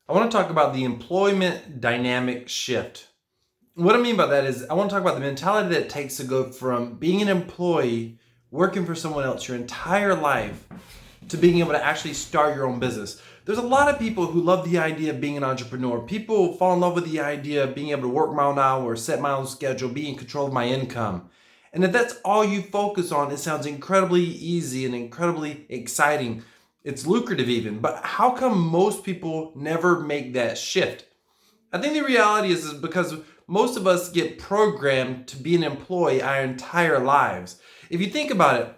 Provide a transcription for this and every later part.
I want to talk about the employment dynamic shift. What I mean by that is I want to talk about the mentality that it takes to go from being an employee, working for someone else your entire life, to being able to actually start your own business. There's a lot of people who love the idea of being an entrepreneur. People fall in love with the idea of being able to work my own hours, set my own schedule, be in control of my income. And if that's all you focus on, it sounds incredibly easy and incredibly exciting. It's lucrative even. But how come most people never make that shift? I think the reality is because most of us get programmed to be an employee our entire lives. If you think about it,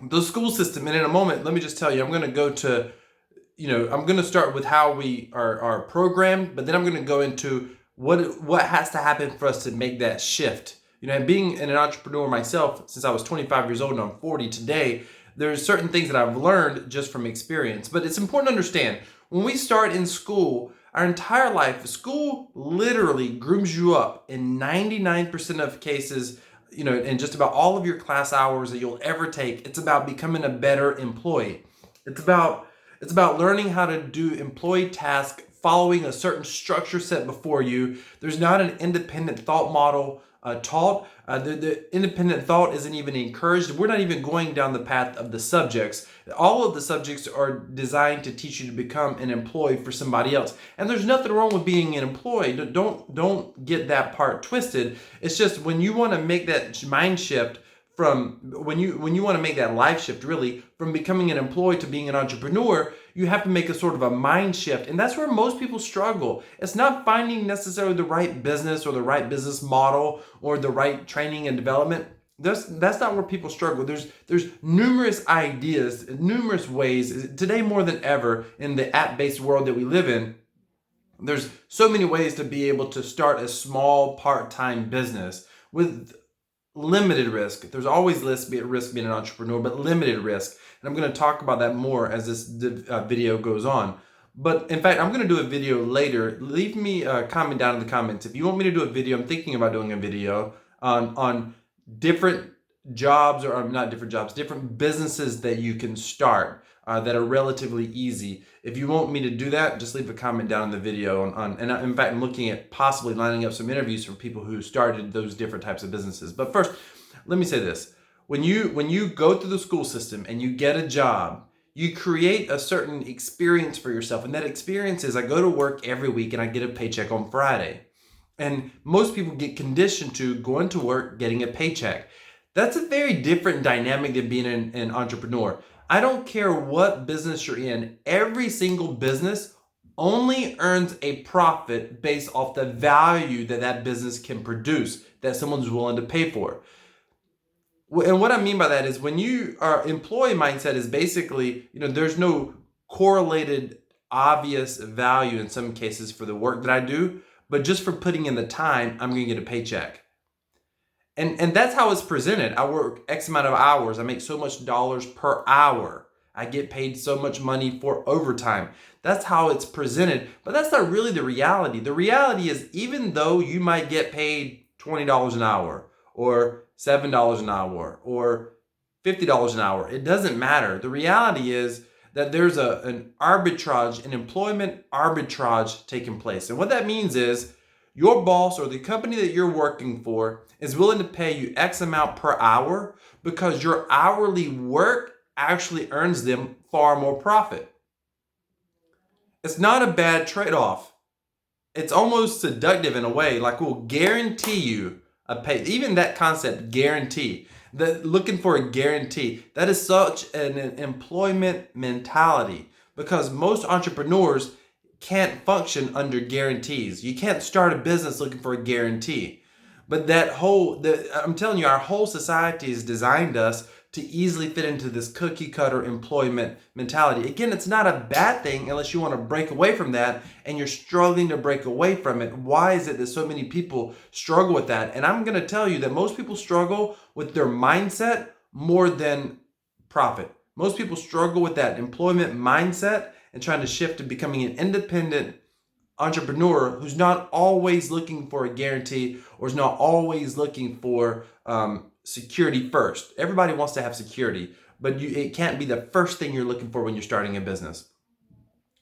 the school system, and in a moment, let me just tell you, I'm going to go to, I'm going to start with how we are programmed, but then I'm going to go into what has to happen for us to make that shift. And being an entrepreneur myself, since I was 25 years old and I'm 40 today, there's certain things that I've learned just from experience. But it's important to understand, when we start in school, our entire life, school literally grooms you up in 99% of cases, in just about all of your class hours that you'll ever take. It's about becoming a better employee. It's about learning how to do employee tasks, following a certain structure set before you. There's not an independent thought model taught. The independent thought isn't even encouraged. We're not even going down the path of the subjects. All of the subjects are designed to teach you to become an employee for somebody else. And there's nothing wrong with being an employee. Don't get that part twisted. It's just when you want to make that mind shift from when you want to make that life shift, really, from becoming an employee to being an entrepreneur, you have to make a sort of a mind shift. And that's where most people struggle. It's not finding necessarily the right business or the right business model or the right training and development. That's not where people struggle. There's numerous ideas, numerous ways today more than ever in the app-based world that we live in. There's so many ways to be able to start a small part-time business with limited risk. There's always risk being an entrepreneur, but limited risk. And I'm going to talk about that more as this video goes on. But in fact, I'm going to do a video later. Leave me a comment down in the comments. If you want me to do a video, I'm thinking about doing a video on different jobs, or not different jobs, different businesses that you can start that are relatively easy. If you want me to do that, just leave a comment down in the video. And in fact, I'm looking at possibly lining up some interviews from people who started those different types of businesses. But first, let me say this. When you go through the school system and you get a job, you create a certain experience for yourself. And that experience is, I go to work every week and I get a paycheck on Friday. And most people get conditioned to going to work, getting a paycheck. That's a very different dynamic than being an entrepreneur. I don't care what business you're in. Every single business only earns a profit based off the value that that business can produce, that someone's willing to pay for. And what I mean by that is, when you are employee mindset is basically, there's no correlated obvious value in some cases for the work that I do, but just for putting in the time, I'm going to get a paycheck. And that's how it's presented. I work X amount of hours. I make so much dollars per hour. I get paid so much money for overtime. That's how it's presented. But that's not really the reality. The reality is, even though you might get paid $20 an hour or $7 an hour or $50 an hour, it doesn't matter. The reality is that there's an arbitrage, an employment arbitrage taking place. And what that means is, your boss or the company that you're working for is willing to pay you X amount per hour because your hourly work actually earns them far more profit. It's not a bad trade-off. It's almost seductive in a way, like we'll guarantee you a pay. Even that concept, guarantee, that looking for a guarantee, that is such an employment mentality, because most entrepreneurs can't function under guarantees. You can't start a business looking for a guarantee. But I'm telling you, our whole society has designed us to easily fit into this cookie cutter employment mentality. Again, it's not a bad thing unless you want to break away from that, and you're struggling to break away from it. Why is it that so many people struggle with that? And I'm going to tell you that most people struggle with their mindset more than profit. Most people struggle with that employment mindset and trying to shift to becoming an independent entrepreneur who's not always looking for a guarantee, or is not always looking for security first. Everybody wants to have security, but it can't be the first thing you're looking for when you're starting a business.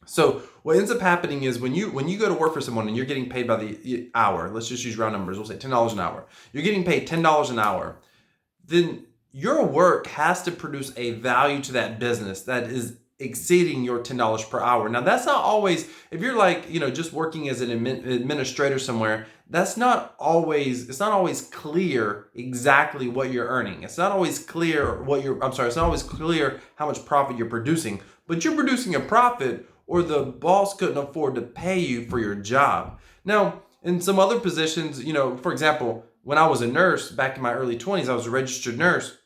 So what ends up happening is when you go to work for someone and you're getting paid by the hour, let's just use round numbers, we'll say $10 an hour. You're getting paid $10 an hour. Then your work has to produce a value to that business that is exceeding your $10 per hour. Now that's not always, if you're like, just working as an administrator somewhere, it's not always clear exactly what you're earning. It's not always clear it's not always clear how much profit you're producing, but you're producing a profit or the boss couldn't afford to pay you for your job. Now, in some other positions, for example, when I was a nurse back in my early 20s, I was a registered nurse.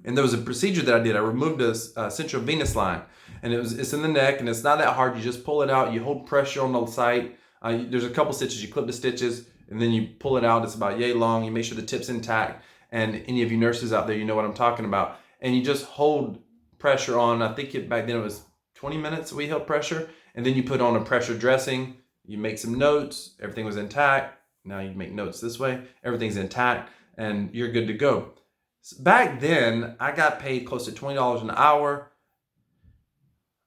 And there was a procedure that I did. I removed a central venous line, and it's in the neck, and it's not that hard. You just pull it out. You hold pressure on the site. There's a couple stitches. You clip the stitches, and then you pull it out. It's about yay long. You make sure the tip's intact. And any of you nurses out there, you know what I'm talking about. And you just hold pressure on. I think back then it was 20 minutes we held pressure, and then you put on a pressure dressing. You make some notes. Everything was intact. Now you make notes this way. Everything's intact, and you're good to go. Back then, I got paid close to $20 an hour,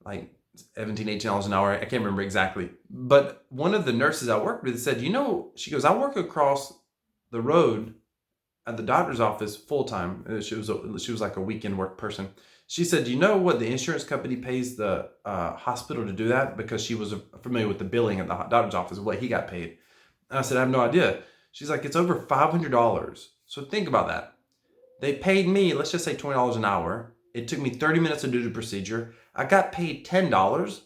like $17, $18 an hour. I can't remember exactly. But one of the nurses I worked with said, she goes, I work across the road at the doctor's office full time. She was like a weekend work person. She said, do you know what the insurance company pays the hospital to do that? Because she was familiar with the billing at the doctor's office, what he got paid. And I said, I have no idea. She's like, it's over $500. So think about that. They paid me, let's just say $20 an hour. It took me 30 minutes to do the procedure. I got paid $10,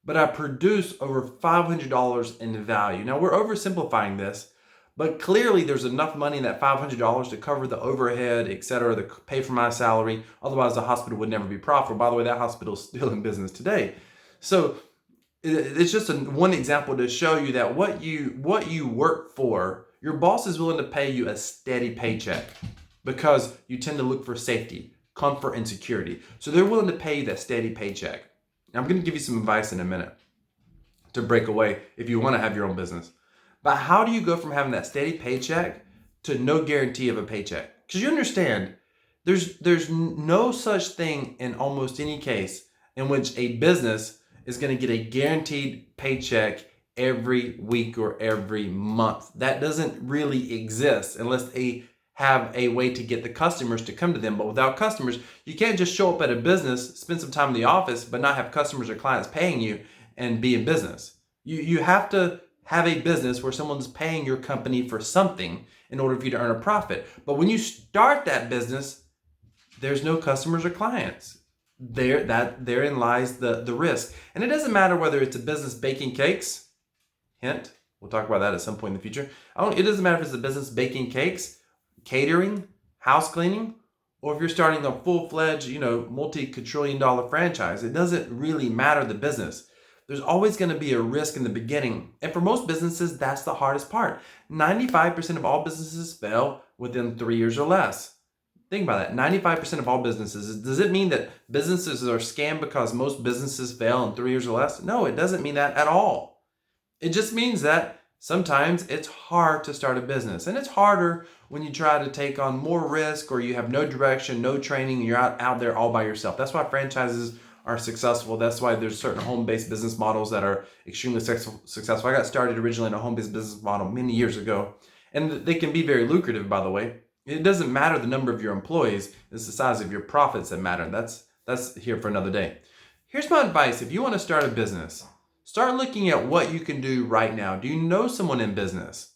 but I produced over $500 in value. Now we're oversimplifying this, but clearly there's enough money in that $500 to cover the overhead, et cetera, to pay for my salary. Otherwise the hospital would never be profitable. By the way, that hospital is still in business today. So it's just one example to show you that what you work for, your boss is willing to pay you a steady paycheck, because you tend to look for safety, comfort, and security. So they're willing to pay you that steady paycheck. Now, I'm going to give you some advice in a minute to break away if you want to have your own business. But how do you go from having that steady paycheck to no guarantee of a paycheck? Because you understand, there's no such thing in almost any case in which a business is going to get a guaranteed paycheck every week or every month. That doesn't really exist unless they have a way to get the customers to come to them. But without customers, you can't just show up at a business, spend some time in the office, but not have customers or clients paying you and be in business. You have to have a business where someone's paying your company for something in order for you to earn a profit. But when you start that business, there's no customers or clients. Therein lies the risk. And it doesn't matter whether it's a business baking cakes, hint, we'll talk about that at some point in the future. It doesn't matter if it's a business baking cakes, catering, house cleaning, or if you're starting a full-fledged, multi-quadrillion dollar franchise. It doesn't really matter the business. There's always going to be a risk in the beginning. And for most businesses, that's the hardest part. 95% of all businesses fail within 3 years or less. Think about that. 95% of all businesses. Does it mean that businesses are scammed because most businesses fail in 3 years or less? No, it doesn't mean that at all. It just means that sometimes it's hard to start a business, and it's harder when you try to take on more risk or you have no direction, no training, and you're out there all by yourself. That's why franchises are successful. That's why there's certain home-based business models that are extremely successful. I got started originally in a home-based business model many years ago, and they can be very lucrative, by the way. It doesn't matter the number of your employees, it's the size of your profits that matter. That's here for another day. Here's my advice. If you want to start a business, start looking at what you can do right now. Do you know someone in business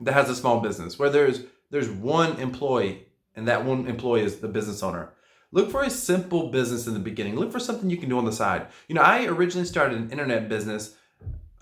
that has a small business where there's one employee and that one employee is the business owner? Look for a simple business in the beginning. Look for something you can do on the side. I originally started an internet business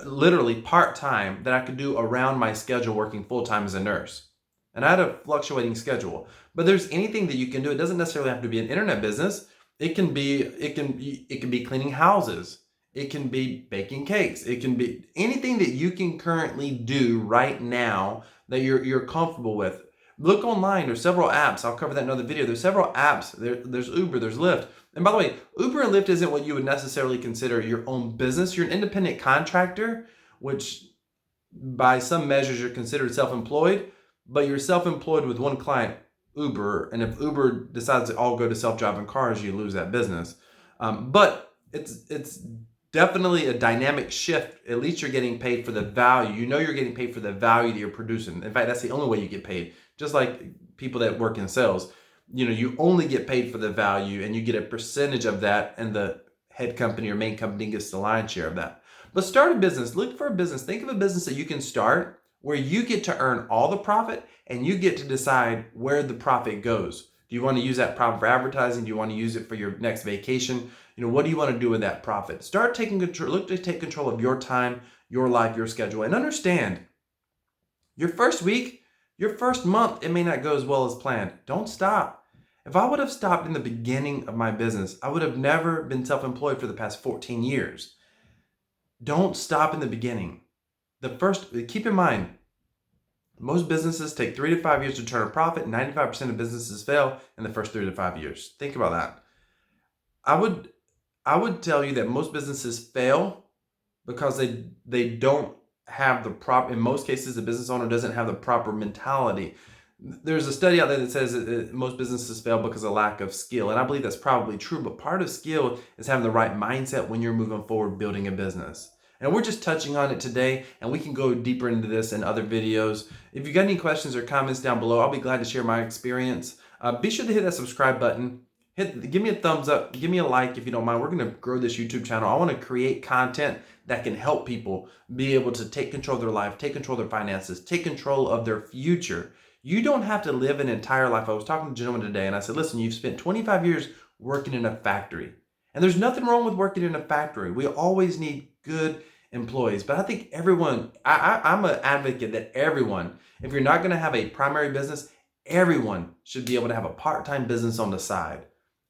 literally part-time that I could do around my schedule working full-time as a nurse. And I had a fluctuating schedule. But there's anything that you can do. It doesn't necessarily have to be an internet business. It can be cleaning houses. It can be baking cakes. It can be anything that you can currently do right now that you're comfortable with. Look online. There's several apps. I'll cover that in another video. There's several apps. There's Uber. There's Lyft. And by the way, Uber and Lyft isn't what you would necessarily consider your own business. You're an independent contractor, which by some measures you're considered self-employed, but you're self-employed with one client, Uber. And if Uber decides to all go to self-driving cars, you lose that business. But it's definitely a dynamic shift. At least you're getting paid for the value. You know you're getting paid for the value that you're producing. In fact, that's the only way you get paid. Just like people that work in sales, you only get paid for the value, and you get a percentage of that, and the head company or main company gets the lion's share of that. But start a business. Look for a business. Think of a business that you can start where you get to earn all the profit and you get to decide where the profit goes. Do you want to use that profit for advertising? Do you want to use it for your next vacation? What do you want to do with that profit? Start taking control. Look to take control of your time, your life, your schedule, and understand your first week, your first month, it may not go as well as planned. Don't stop. If I would have stopped in the beginning of my business, I would have never been self-employed for the past 14 years. Don't stop in the beginning. Keep in mind, most businesses take 3 to 5 years to turn a profit. 95% of businesses fail in the first 3 to 5 years. Think about that. I would tell you that most businesses fail because they don't have the proper, in most cases, the business owner doesn't have the proper mentality. There's a study out there that says that most businesses fail because of lack of skill. And I believe that's probably true, but part of skill is having the right mindset when you're moving forward building a business. And we're just touching on it today, and we can go deeper into this in other videos. If you got any questions or comments down below, I'll be glad to share my experience. Be sure to hit that subscribe button. Give me a thumbs up. Give me a like if you don't mind. We're going to grow this YouTube channel. I want to create content that can help people be able to take control of their life, take control of their finances, take control of their future. You don't have to live an entire life. I was talking to a gentleman today, and I said, listen, you've spent 25 years working in a factory. And there's nothing wrong with working in a factory. We always need good employees. But I think everyone, I'm an advocate that everyone, if you're not going to have a primary business, everyone should be able to have a part-time business on the side.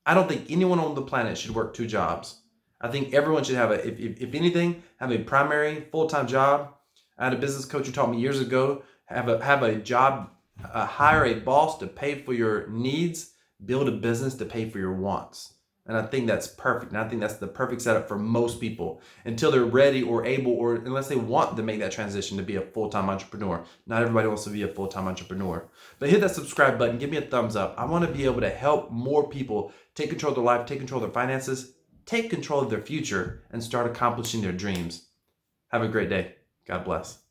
I don't think anyone on the planet should work 2 jobs. I think everyone should have if anything, have a primary full-time job. I had a business coach who taught me years ago, have a job, hire a boss to pay for your needs, build a business to pay for your wants. And I think that's perfect. And I think that's the perfect setup for most people until they're ready or able, or unless they want to make that transition to be a full-time entrepreneur. Not everybody wants to be a full-time entrepreneur. But hit that subscribe button. Give me a thumbs up. I want to be able to help more people take control of their life, take control of their finances, take control of their future, and start accomplishing their dreams. Have a great day. God bless.